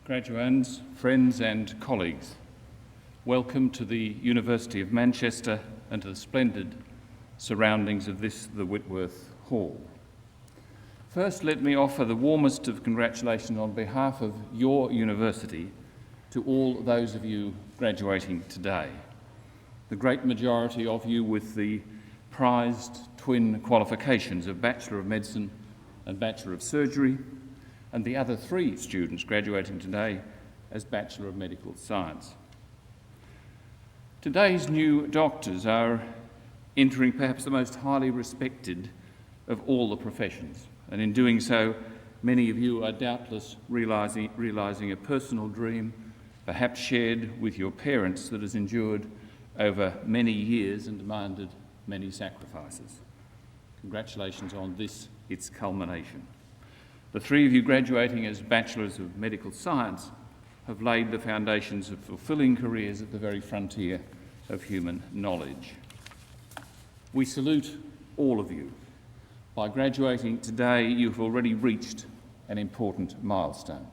Graduands, friends and colleagues, welcome to the University of Manchester and to the splendid surroundings of this, the Whitworth Hall. First, let me offer the warmest of congratulations on behalf of your university to all those of you graduating today. The great majority of you with the prized twin qualifications of Bachelor of Medicine and Bachelor of Surgery, and the other 3 students graduating today as Bachelor of Medical Science. Today's new doctors are entering perhaps the most highly respected of all the professions, and in doing so, many of you are doubtless realising a personal dream, perhaps shared with your parents, that has endured over many years and demanded many sacrifices. Congratulations on this, its culmination. The 3 of you graduating as Bachelors of Medical Science have laid the foundations of fulfilling careers at the very frontier of human knowledge. We salute all of you. By graduating today, you've already reached an important milestone.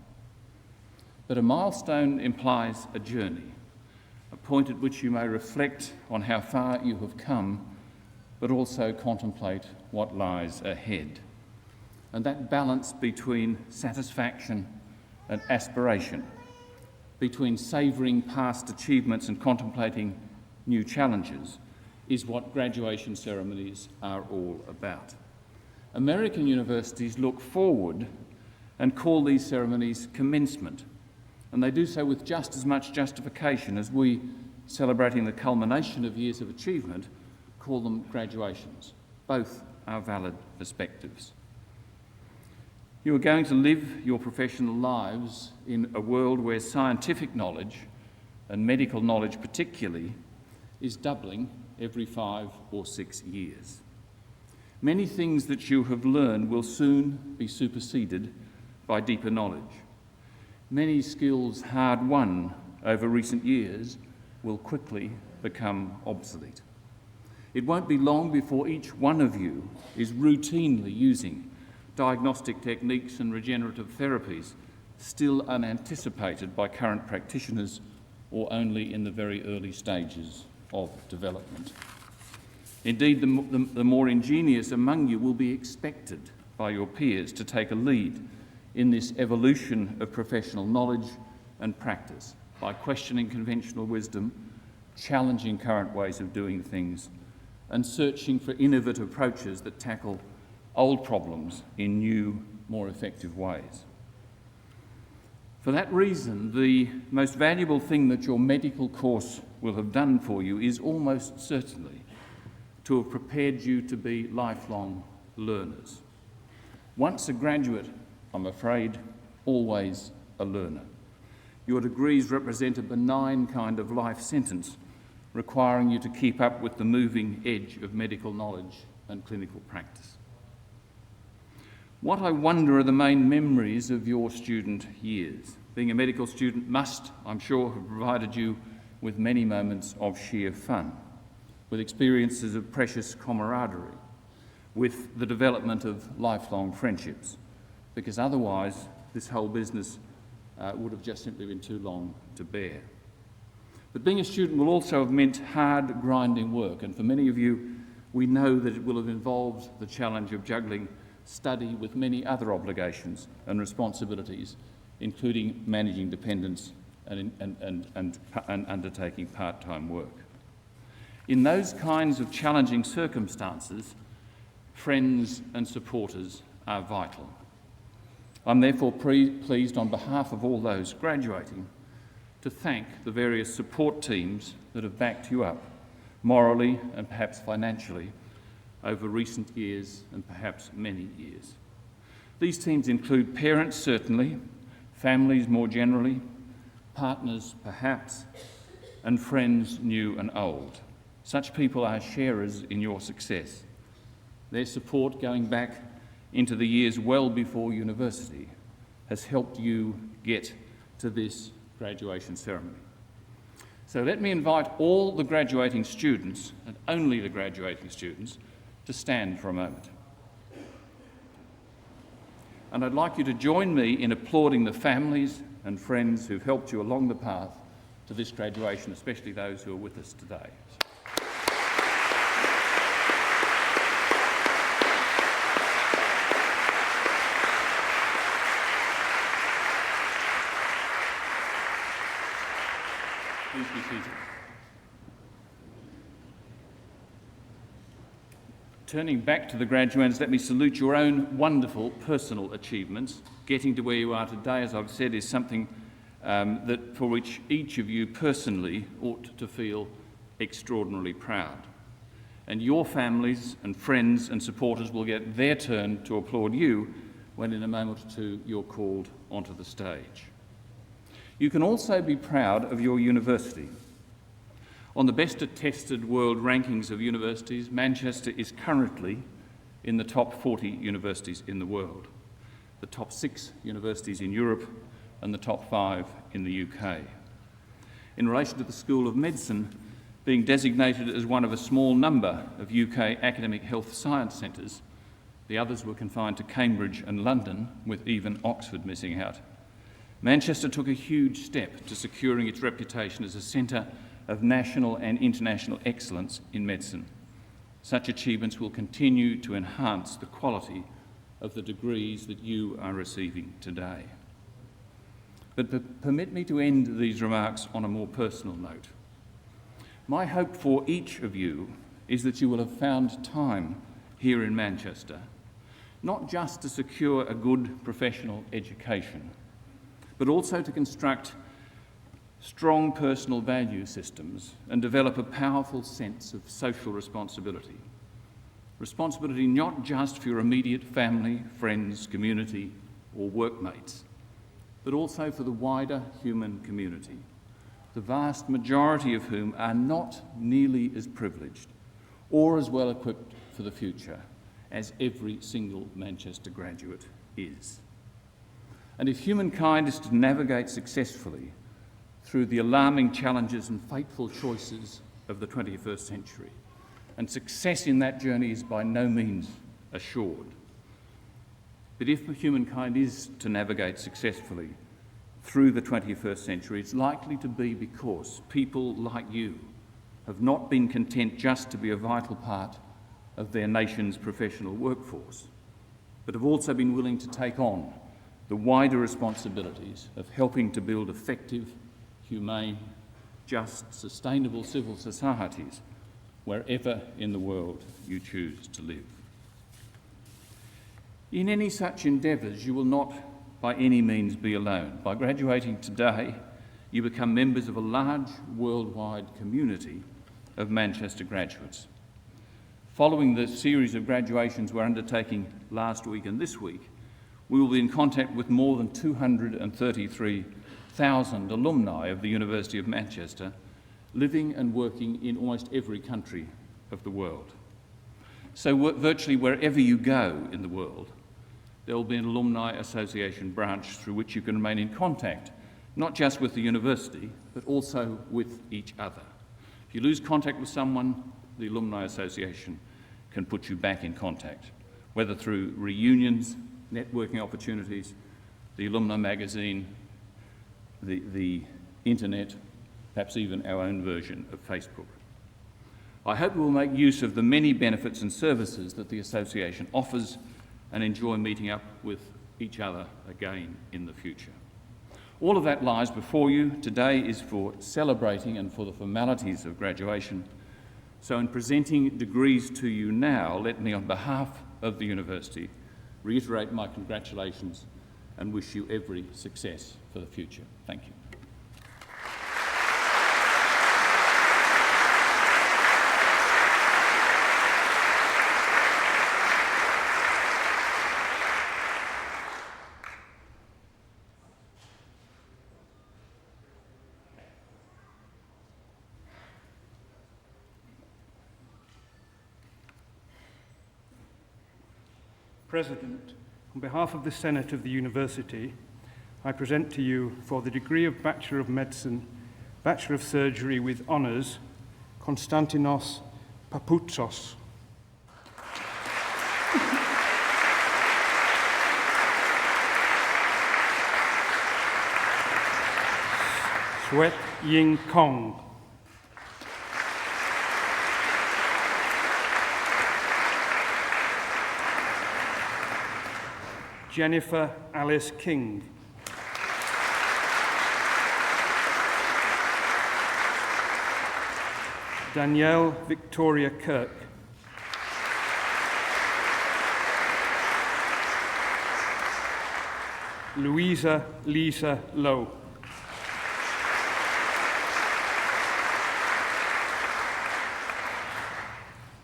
But a milestone implies a journey, a point at which you may reflect on how far you have come, but also contemplate what lies ahead. And that balance between satisfaction and aspiration, between savouring past achievements and contemplating new challenges, is what graduation ceremonies are all about. American universities look forward and call these ceremonies commencement, and they do so with just as much justification as we, celebrating the culmination of years of achievement, call them graduations. Both are valid perspectives. You are going to live your professional lives in a world where scientific knowledge, and medical knowledge particularly, is doubling every 5 or 6 years. Many things that you have learned will soon be superseded by deeper knowledge. Many skills hard won over recent years will quickly become obsolete. It won't be long before each one of you is routinely using diagnostic techniques and regenerative therapies still unanticipated by current practitioners or only in the very early stages of development. Indeed, the more ingenious among you will be expected by your peers to take a lead in this evolution of professional knowledge and practice by questioning conventional wisdom, challenging current ways of doing things, and searching for innovative approaches that tackle old problems in new, more effective ways. For that reason, the most valuable thing that your medical course will have done for you is almost certainly to have prepared you to be lifelong learners. Once a graduate, I'm afraid, always a learner. Your degrees represent a benign kind of life sentence, requiring you to keep up with the moving edge of medical knowledge and clinical practice. What I wonder are the main memories of your student years. Being a medical student must, I'm sure, have provided you with many moments of sheer fun, with experiences of precious camaraderie, with the development of lifelong friendships, because otherwise this whole business would have just simply been too long to bear. But being a student will also have meant hard, grinding work, and for many of you, we know that it will have involved the challenge of juggling study with many other obligations and responsibilities, including managing dependents and undertaking part-time work. In those kinds of challenging circumstances, friends and supporters are vital. I'm therefore pleased on behalf of all those graduating to thank the various support teams that have backed you up morally and perhaps financially over recent years and perhaps many years. These teams include parents, certainly, families more generally, partners perhaps, and friends new and old. Such people are sharers in your success. Their support going back into the years well before university has helped you get to this graduation ceremony. So let me invite all the graduating students, and only the graduating students, to stand for a moment. And I'd like you to join me in applauding the families and friends who've helped you along the path to this graduation, especially those who are with us today. Please be seated. Turning back to the graduates, let me salute your own wonderful personal achievements. Getting to where you are today, as I've said, is something for which each of you personally ought to feel extraordinarily proud. And your families and friends and supporters will get their turn to applaud you when in a moment or two you're called onto the stage. You can also be proud of your university. On the best attested world rankings of universities, Manchester is currently in the top 40 universities in the world, the top 6 universities in Europe, and the top 5 in the UK. In relation to the School of Medicine, being designated as one of a small number of UK academic health science centres, the others were confined to Cambridge and London, with even Oxford missing out. Manchester took a huge step to securing its reputation as a centre of national and international excellence in medicine. Such achievements will continue to enhance the quality of the degrees that you are receiving today. But permit me to end these remarks on a more personal note. My hope for each of you is that you will have found time here in Manchester, not just to secure a good professional education, but also to construct strong personal value systems and develop a powerful sense of social responsibility. Responsibility not just for your immediate family, friends, community, or workmates, but also for the wider human community, the vast majority of whom are not nearly as privileged or as well equipped for the future as every single Manchester graduate is. And if humankind is to navigate successfully through the alarming challenges and fateful choices of the 21st century, and success in that journey is by no means assured. But if humankind is to navigate successfully through the 21st century, it's likely to be because people like you have not been content just to be a vital part of their nation's professional workforce, but have also been willing to take on the wider responsibilities of helping to build effective, humane, just, sustainable civil societies wherever in the world you choose to live. In any such endeavours, you will not by any means be alone. By graduating today, you become members of a large worldwide community of Manchester graduates. Following the series of graduations we're undertaking last week and this week, we will be in contact with more than 233,000 alumni of the University of Manchester, living and working in almost every country of the world. So virtually wherever you go in the world, there will be an alumni association branch through which you can remain in contact, not just with the university, but also with each other. If you lose contact with someone, the alumni association can put you back in contact, whether through reunions, networking opportunities, the alumni magazine, the internet, perhaps even our own version of Facebook. I hope we will make use of the many benefits and services that the association offers and enjoy meeting up with each other again in the future. All of that lies before you. Today is for celebrating and for the formalities of graduation. So in presenting degrees to you now, let me, on behalf of the university, reiterate my congratulations and wish you every success for the future. Thank you. President, on behalf of the Senate of the University, I present to you for the degree of Bachelor of Medicine, Bachelor of Surgery with honours, Konstantinos Papoutsos. Swet Ying Kong. Jennifer Alice King. Danielle Victoria Kirk. Louisa Lisa Lowe.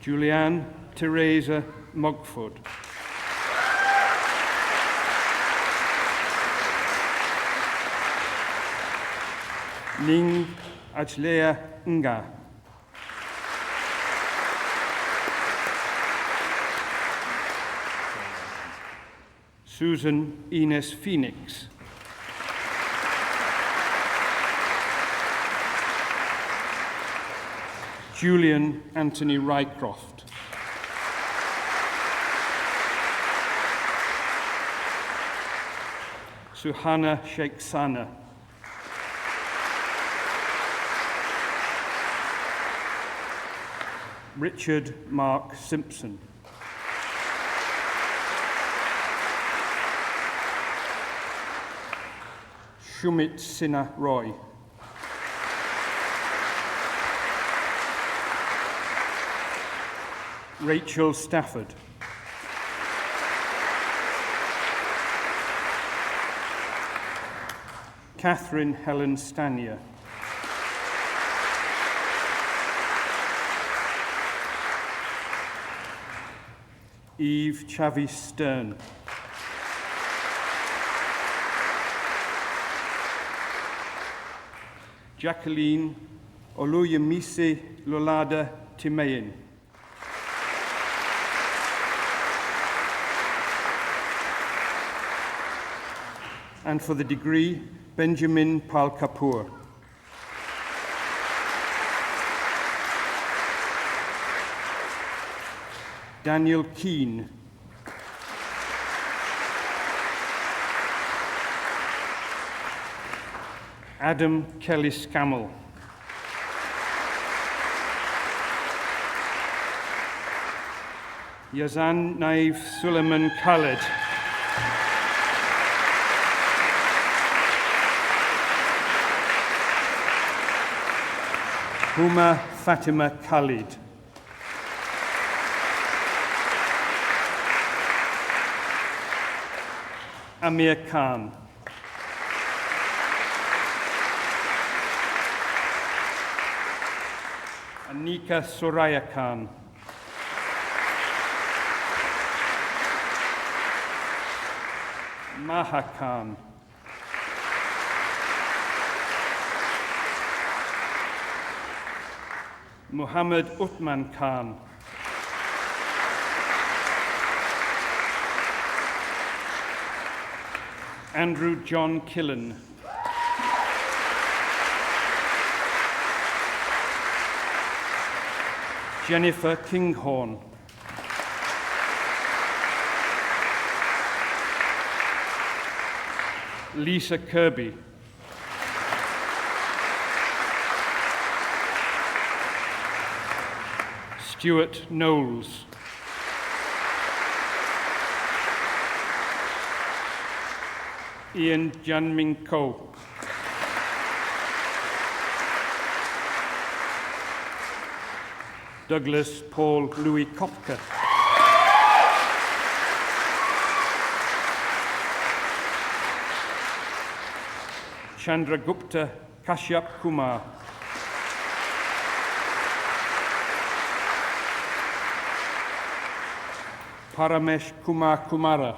Julianne Teresa Mogford. Ning Ajlea Nga. Susan Ines Phoenix. Julian Anthony Rycroft. Suhana Sheikhsana. Richard Mark Simpson. Shumit Sinha Roy. Rachel Stafford. Catherine Helen Stanier. Eve Chavis Stern. Jacqueline Oluyemisi Lolada Timeyin. And for the degree, Benjamin Pal Kapoor. Daniel Keane, Adam Kelly Scammell, Yazan Naif Suleiman Khaled, Huma Fatima Khalid, Amir Khan, Anika Soraya Khan, Maha Khan, Muhammad Uthman Khan, Andrew John Killen, Jennifer Kinghorn, Lisa Kirby, Stuart Knowles, Ian Janming Ko, Douglas Paul Louis Kopka, Chandragupta Kashyap Kumar, Paramesh Kumar Kumara,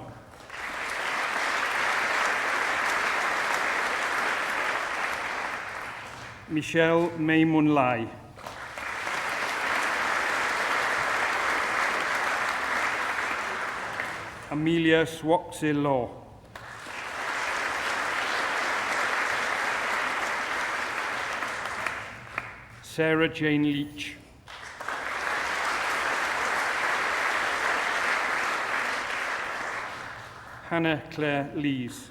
Michelle Maymun Lai, Amelia Swakse Law, Sarah Jane Leach, Hannah Claire Lees,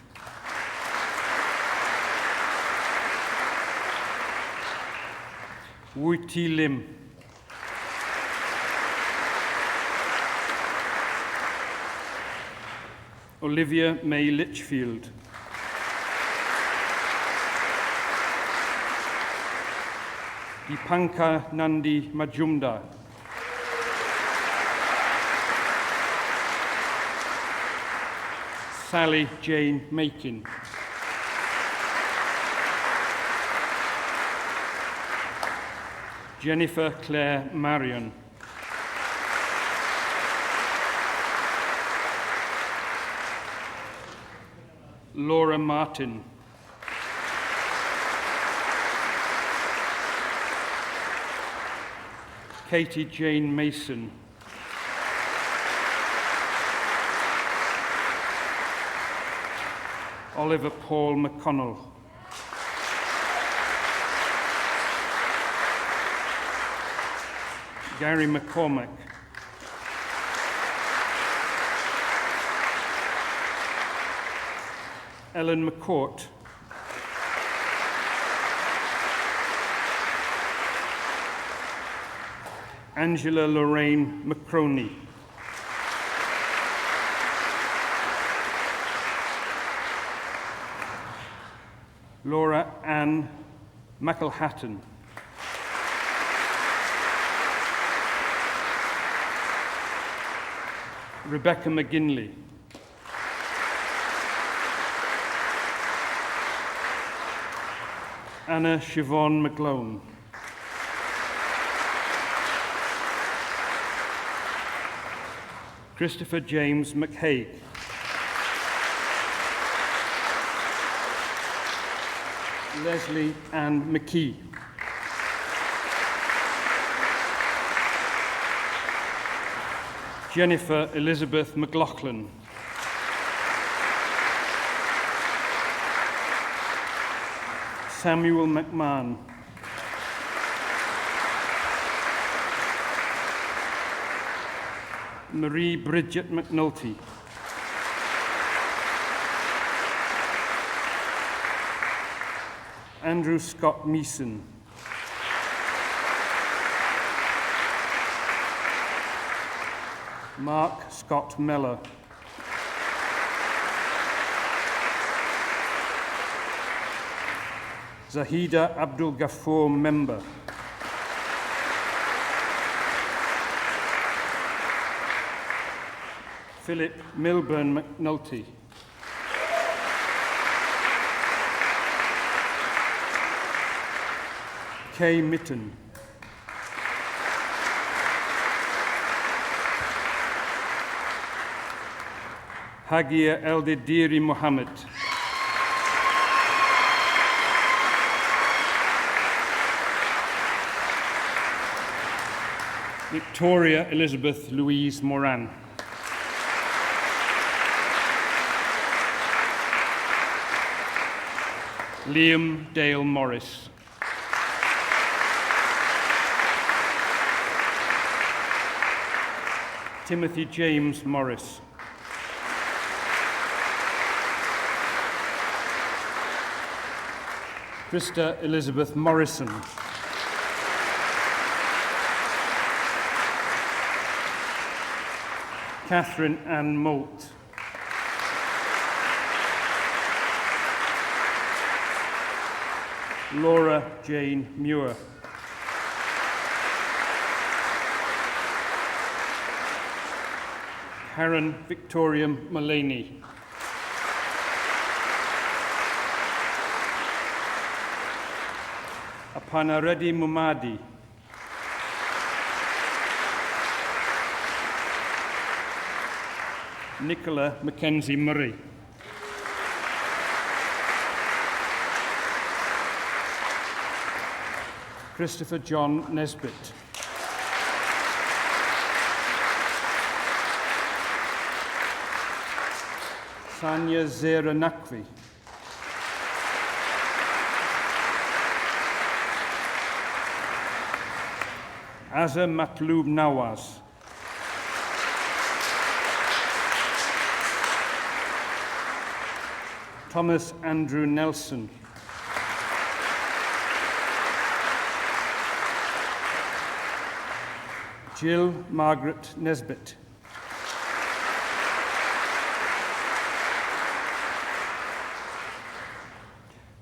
Wui Ti Lim, Olivia May Litchfield, Dipanka Nandi Majumdar, Sally Jane Makin, Jennifer Claire Marion, Laura Martin, Katie Jane Mason, Oliver Paul McConnell, Gary McCormack, Ellen McCourt, Angela Lorraine McCroney, Laura Ann McElhatton, Rebecca McGinley, Anna Siobhan McGlone, Christopher James McHague, Leslie Ann McKee, Jennifer Elizabeth McLaughlin, Samuel McMahon, Marie Bridget McNulty. Andrew Scott Meeson. Mark Scott Meller. Zahida Abdul Ghafoor Member. Philip Milburn McNulty. Kay Mitten. Hagia Eldediri Mohammed. Victoria Elizabeth Louise Moran. Liam Dale Morris. Timothy James Morris. Krista Elizabeth Morrison. Catherine Ann Moult. Laura Jane Muir. Karen Victoria Mullaney. Apanaredi Mumadi. Nicola Mackenzie Murray. Christopher John Nesbitt. Sanya Zera Nakvi. Azza Matloob Nawaz. Thomas Andrew Nelson. Jill Margaret Nesbitt.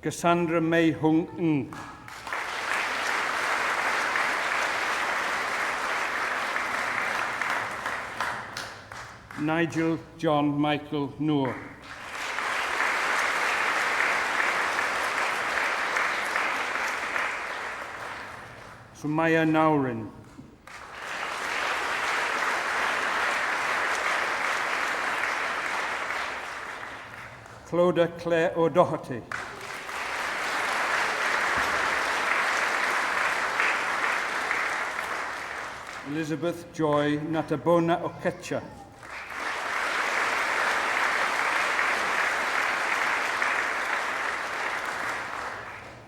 Cassandra May Hung Ng. Nigel John Michael Noor. Sumaya Naurin. Clodagh Claire O'Doherty. Elizabeth Joy Natabona Okecha.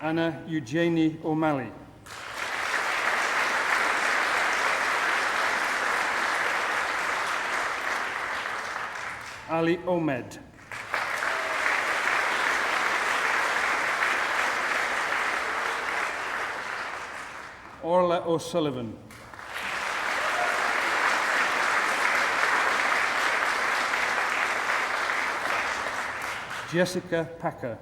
Anna Eugenie O'Malley. Ali Omed. Orla O'Sullivan. Jessica Packer.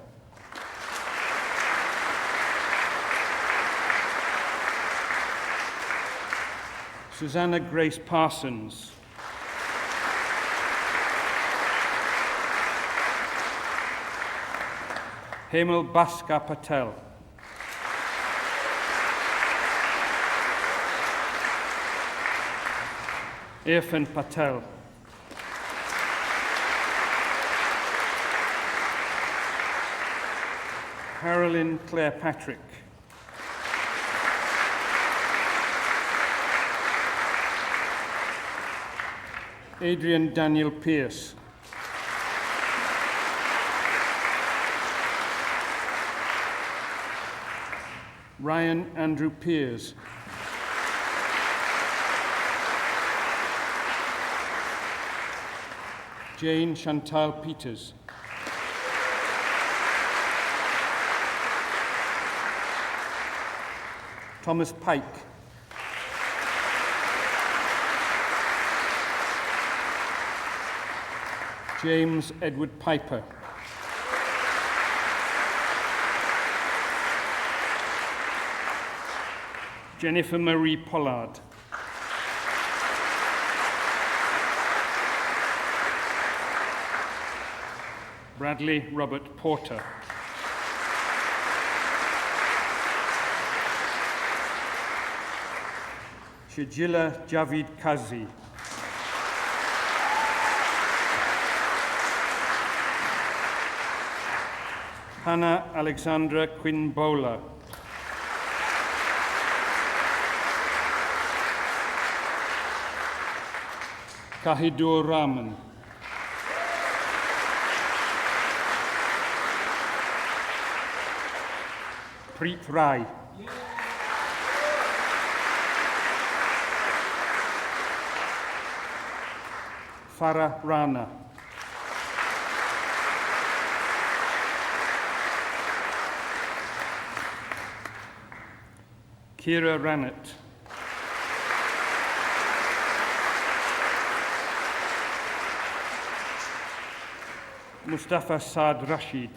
Susanna Grace Parsons. Hemal Bhaskar Patel. Irfan Patel. Carolyn Claire Patrick. Adrian Daniel Pierce. Ryan Andrew Piers. Jane Chantal Peters. Thomas Pike. James Edward Piper. Jennifer Marie Pollard. Bradley Robert Porter. Shajila Javid Kazi. Hannah Alexandra Quinn-Bowler. Kahidur Rahman. Preet Rai. Farah Rana. Kira Ranat. Mustafa Saad Rashid.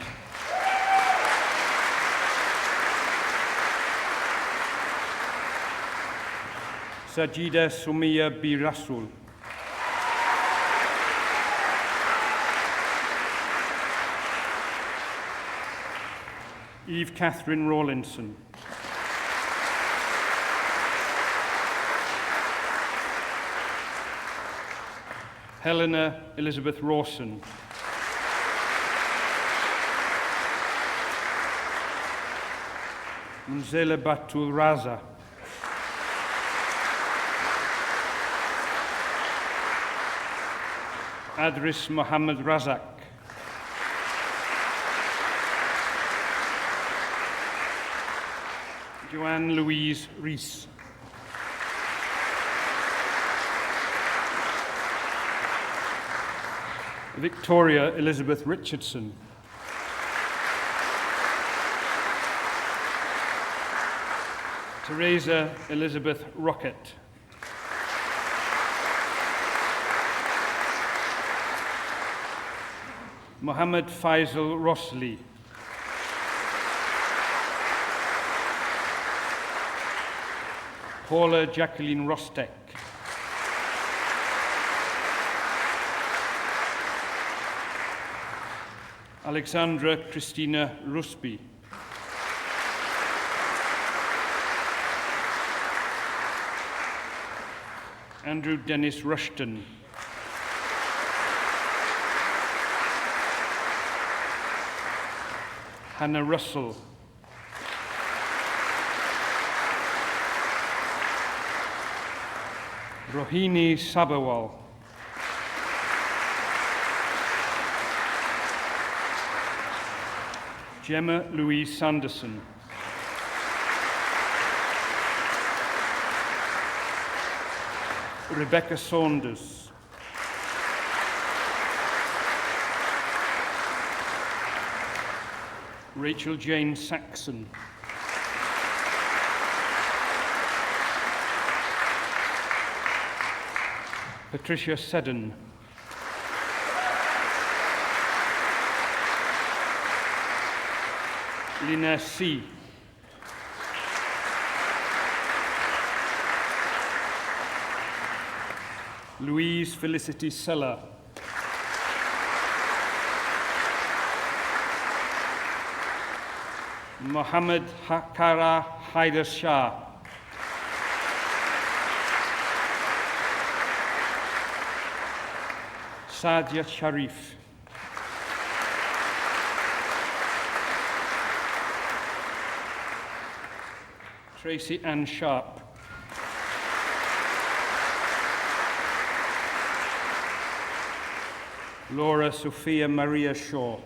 Sajida Sumia B. Rasul. Eve Catherine Rawlinson. Helena Elizabeth Rawson. Munzela Batul Raza. Adris Mohammed Razak. Joanne Louise Rees. Victoria Elizabeth Richardson. Teresa Elizabeth Rocket. Mohammed Faisal Rosli. Paula Jacqueline Rostek. Alexandra Christina Rusby. Andrew Dennis Rushton. Hannah Russell. Rohini Sabawal. Gemma Louise Sanderson. Rebecca Saunders. Rachel Jane Saxon. Patricia Seddon. Lina C. Louise Felicity Seller. Mohammed Hakara Haider Shah. Sadia Sharif. Tracy Ann Sharp. Laura Sophia Maria Shaw.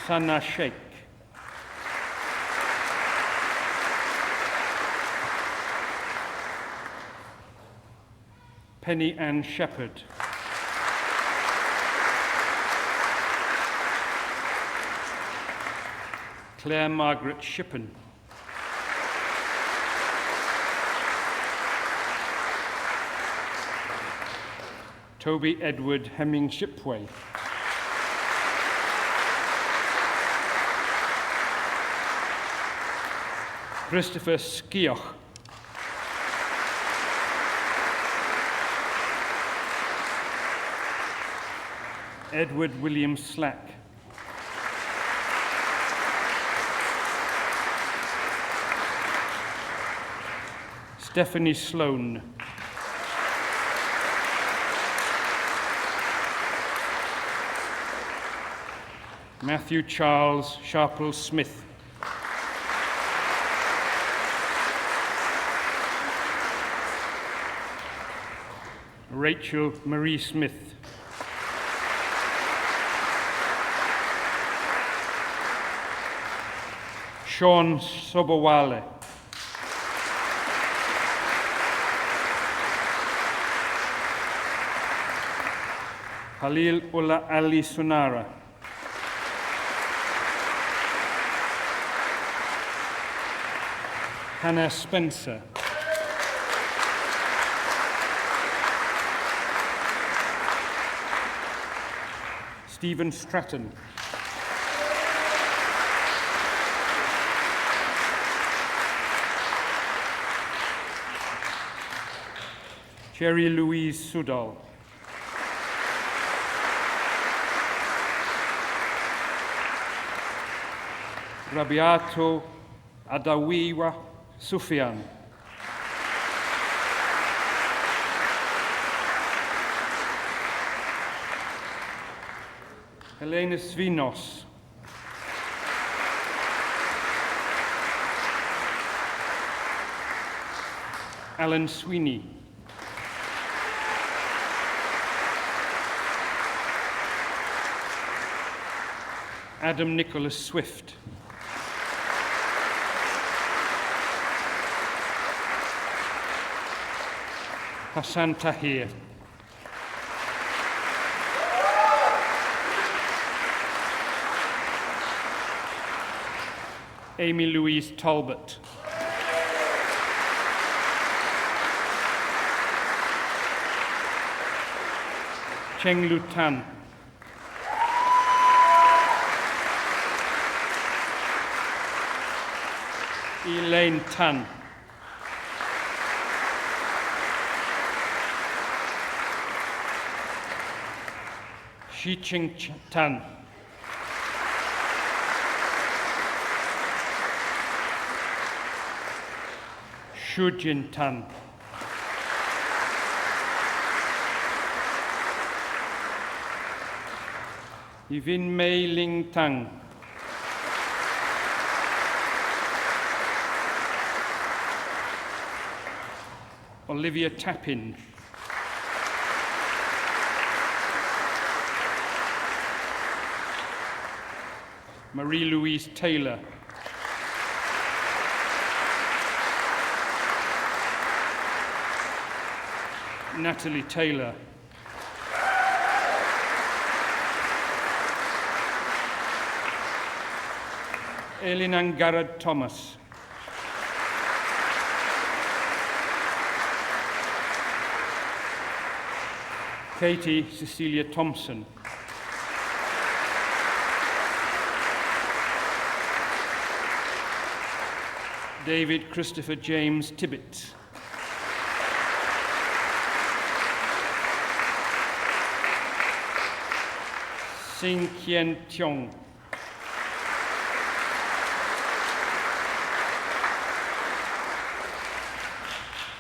Sana Sheikh. Penny Ann Shepherd. Claire Margaret Shippen. Toby Edward Hemming Shipway. Christopher Skioch. Edward William Slack. Stephanie Sloan. Matthew Charles Sharple Smith. Rachel Marie Smith. Sean Sobowale. Halil Ola Ali Sunara. Hannah Spencer. Stephen Stratton. Jerry Louise Sudall. Rabiato Adawiwa Sufyan. Helena Svinos. Alan Sweeney. Adam Nicholas Swift. Hassan Tahir. Amy Louise Talbot. Cheng Lu Tan. Elaine Tan. Shi Ching Tan. Shu Jin Tan. Yvin Mei Ling Tang. Olivia Tappin. Marie-Louise Taylor. Natalie Taylor. Elin Angarad Thomas. Katie Cecilia Thompson. David Christopher James Tibbett. Sing Kien Tiong.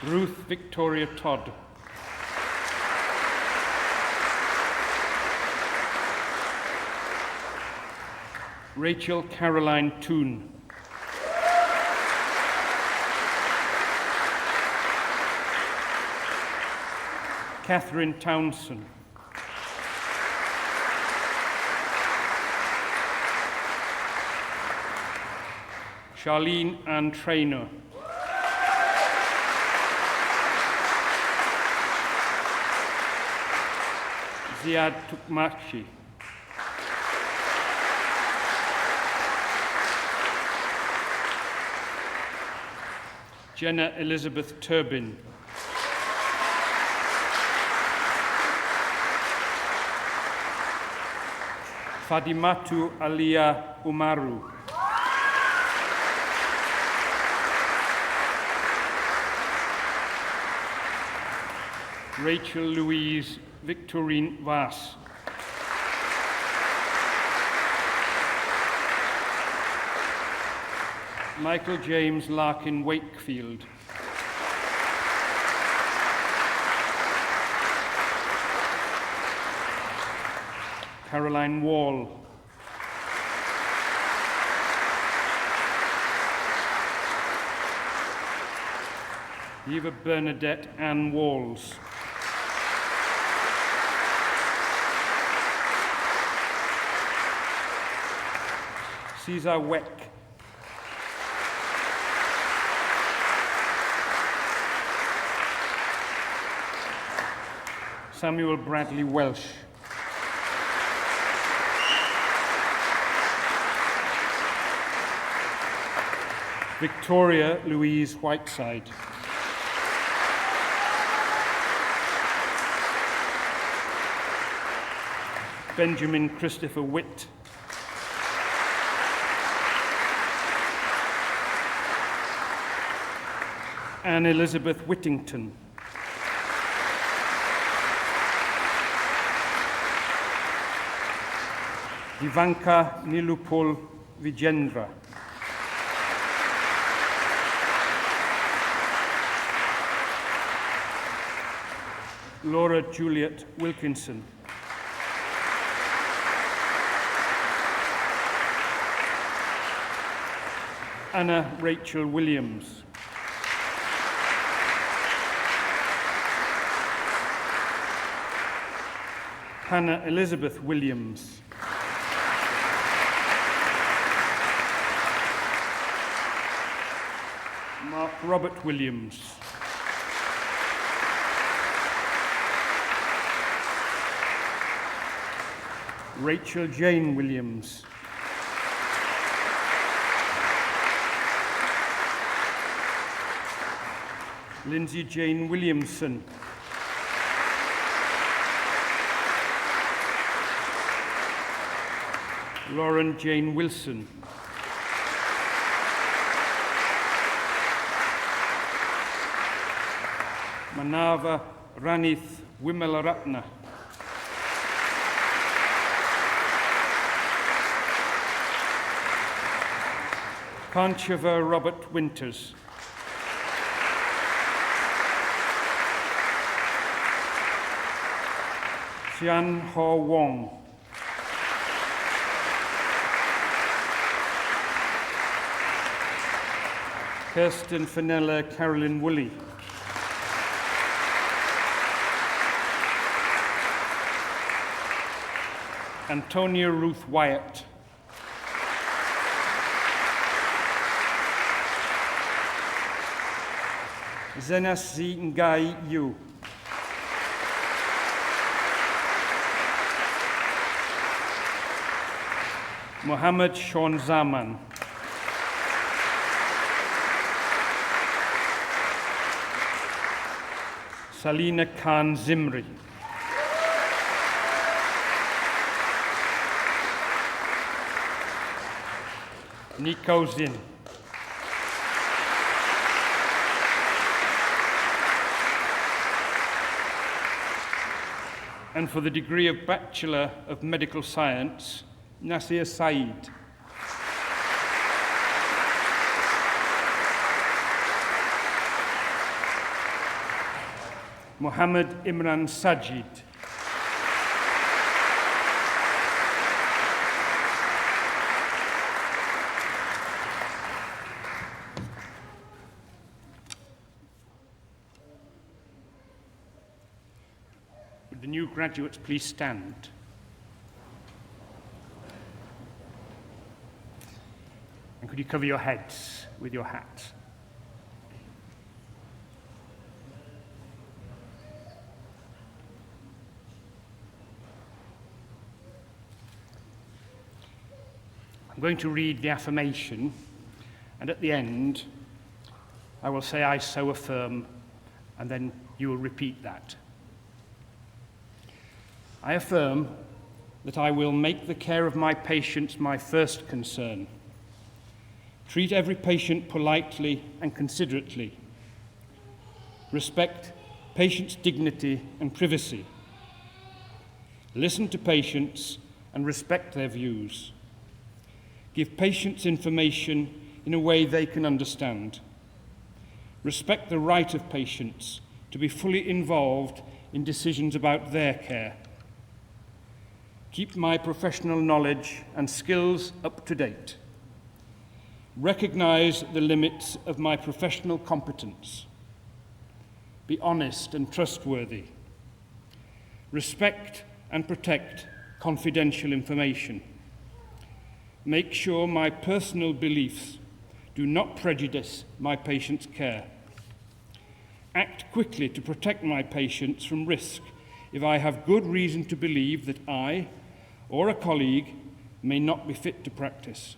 Ruth Victoria Todd. Rachel Caroline Toon. Catherine Townsend. Charlene Ann Traynor. Ziad Tukmakshi. Jenna Elizabeth Turbin. Fadimatu Alia Umaru. Rachel Louise Victorine Vass. Michael James Larkin Wakefield. Caroline Wall. Eva Bernadette Ann Walls. Cesar Weck. Samuel Bradley Welsh. Victoria Louise Whiteside. Benjamin Christopher Witt. Anne Elizabeth Whittington. Ivanka Nilupol Vijendra. Laura Juliet Wilkinson. Anna Rachel Williams. Hannah Elizabeth Williams. Mark Robert Williams. Rachel Jane Williams. Lindsay Jane Williamson. Lauren Jane Wilson. Manava Ranith Wimalaratna. Conchava Robert Winters. Xian Ho Wong. Kirsten Fenella Carolyn Woolley. Antonia Ruth Wyatt. Zenasi Ngai Yu. Mohammed Sean Zaman. Salina Khan Zimri. Nico Zin. And for the degree of Bachelor of Medical Science, Nasir Saeed. Mohammed Imran Sajid. Would the new graduates please stand? And could you cover your heads with your hats? I'm going to read the affirmation, and at the end, I will say, "I so affirm," and then you will repeat that. I affirm that I will make the care of my patients my first concern, treat every patient politely and considerately, respect patients' dignity and privacy, listen to patients and respect their views, give patients information in a way they can understand, respect the right of patients to be fully involved in decisions about their care, keep my professional knowledge and skills up to date, recognize the limits of my professional competence, be honest and trustworthy, respect and protect confidential information, make sure my personal beliefs do not prejudice my patients' care, act quickly to protect my patients from risk if I have good reason to believe that I or a colleague may not be fit to practice,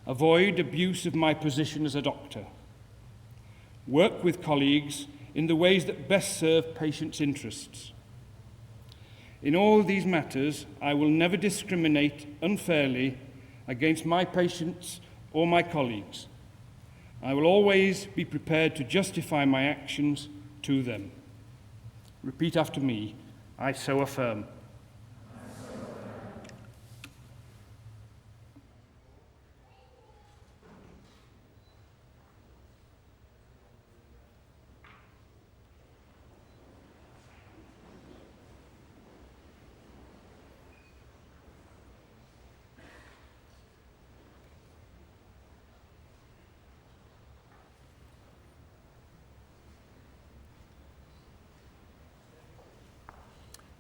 avoid abuse of my position as a doctor, work with colleagues in the ways that best serve patients' interests. In all these matters, I will never discriminate unfairly against my patients or my colleagues. I will always be prepared to justify my actions to them. Repeat after me. I so affirm.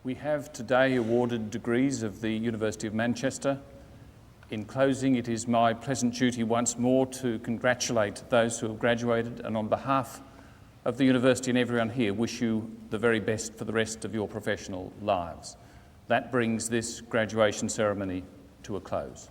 We have today awarded degrees of the University of Manchester. In closing, it is my pleasant duty once more to congratulate those who have graduated, and on behalf of the University and everyone here, wish you the very best for the rest of your professional lives. That brings this graduation ceremony to a close.